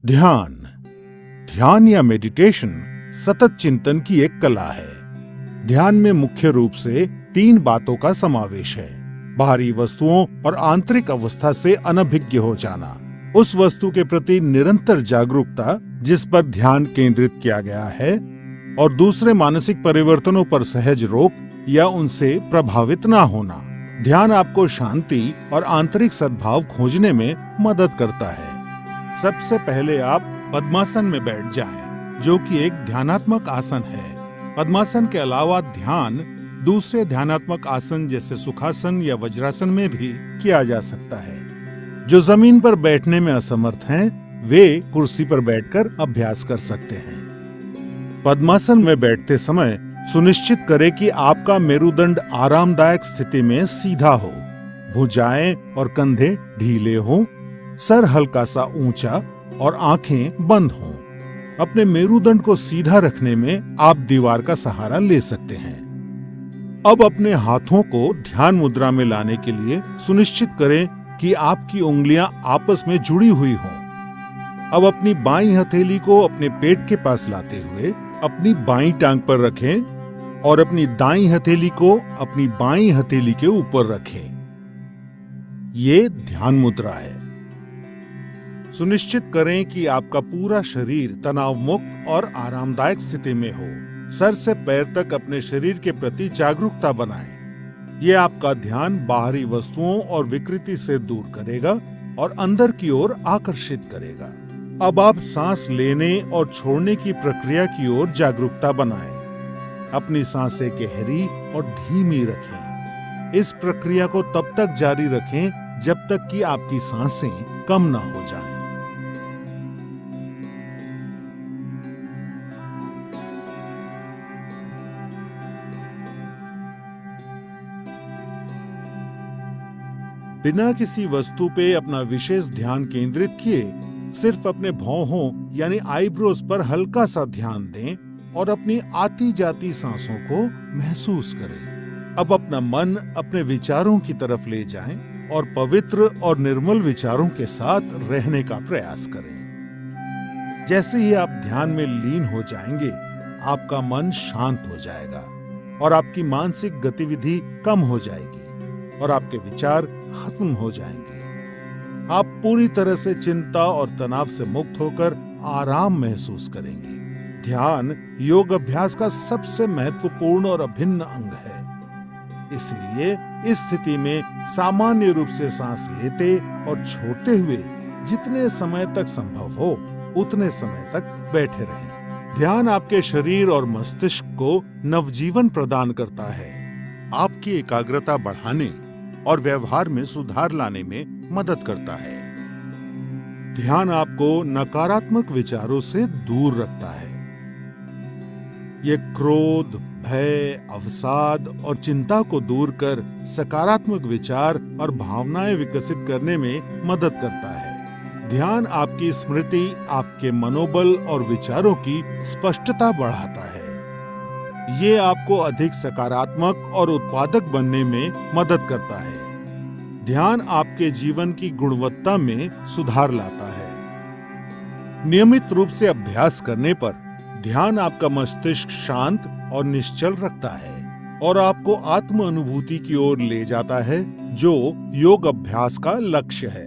ध्यान ध्यान या मेडिटेशन सतत चिंतन की एक कला है। ध्यान में मुख्य रूप से 3 बातों का समावेश है। बाहरी वस्तुओं और आंतरिक अवस्था से अनभिज्ञ हो जाना, उस वस्तु के प्रति निरंतर जागरूकता जिस पर ध्यान केंद्रित किया गया है, और दूसरे मानसिक परिवर्तनों पर सहज रोक या उनसे प्रभावित ना होना। ध्यान आपको शांति और आंतरिक सद्भाव खोजने में मदद करता है। सबसे पहले आप पद्मासन में बैठ जाएं, जो कि एक ध्यानात्मक आसन है। पद्मासन के अलावा ध्यान दूसरे ध्यानात्मक आसन जैसे सुखासन या वज्रासन में भी किया जा सकता है। जो जमीन पर बैठने में असमर्थ हैं, वे कुर्सी पर बैठकर अभ्यास कर सकते हैं। पद्मासन में बैठते समय सुनिश्चित करें कि आपका मेरुदंड आरामदायक स्थिति में सीधा हो, भुजाएं और कंधे ढीले हों, सर हल्का सा ऊंचा और आंखें बंद हों। अपने मेरुदंड को सीधा रखने में आप दीवार का सहारा ले सकते हैं। अब अपने हाथों को ध्यान मुद्रा में लाने के लिए सुनिश्चित करें कि आपकी उंगलियां आपस में जुड़ी हुई हों। अब अपनी बाईं हथेली को अपने पेट के पास लाते हुए अपनी बाईं टांग पर रखें और अपनी दाईं हथेली को अपनी बाईं हथेली के ऊपर रखें। ये ध्यान मुद्रा है। सुनिश्चित करें कि आपका पूरा शरीर तनाव मुक्त और आरामदायक स्थिति में हो। सर से पैर तक अपने शरीर के प्रति जागरूकता बनाएं। ये आपका ध्यान बाहरी वस्तुओं और विकृति से दूर करेगा और अंदर की ओर आकर्षित करेगा। अब आप सांस लेने और छोड़ने की प्रक्रिया की ओर जागरूकता बनाएं। अपनी सांसें गहरी और धीमी रखें। इस प्रक्रिया को तब तक जारी रखें जब तक कि आपकी सांसें कम ना हो जाएं। बिना किसी वस्तु पे अपना विशेष ध्यान केंद्रित किए सिर्फ अपने भौहों यानी आईब्रोज पर हल्का सा ध्यान दें और अपनी आती जाती सांसों को महसूस करें। अब अपना मन अपने विचारों की तरफ ले जाएं और पवित्र और निर्मल विचारों के साथ रहने का प्रयास करें। जैसे ही आप ध्यान में लीन हो जाएंगे, आपका मन शांत हो जाएगा और आपकी मानसिक गतिविधि कम हो जाएगी और आपके विचार खत्म हो जाएंगे। आप पूरी तरह से चिंता और तनाव से मुक्त होकर आराम महसूस करेंगे। ध्यान योग अभ्यास का सबसे महत्वपूर्ण और अभिन्न अंग है। इसीलिए इस स्थिति में सामान्य रूप से सांस लेते और छोड़ते हुए जितने समय तक संभव हो उतने समय तक बैठे रहें। ध्यान आपके शरीर और मस्तिष्क को नवजीवन प्रदान करता है, आपकी एकाग्रता बढ़ाने और व्यवहार में सुधार लाने में मदद करता है। ध्यान आपको नकारात्मक विचारों से दूर रखता है। ये क्रोध, भय, अवसाद और चिंता को दूर कर सकारात्मक विचार और भावनाएं विकसित करने में मदद करता है। ध्यान आपकी स्मृति, आपके मनोबल और विचारों की स्पष्टता बढ़ाता है। ये आपको अधिक सकारात्मक और उत्पादक बनने में मदद करता है। ध्यान आपके जीवन की गुणवत्ता में सुधार लाता है। नियमित रूप से अभ्यास करने पर ध्यान आपका मस्तिष्क शांत और निश्चल रखता है और आपको आत्म अनुभूति की ओर ले जाता है, जो योग अभ्यास का लक्ष्य है।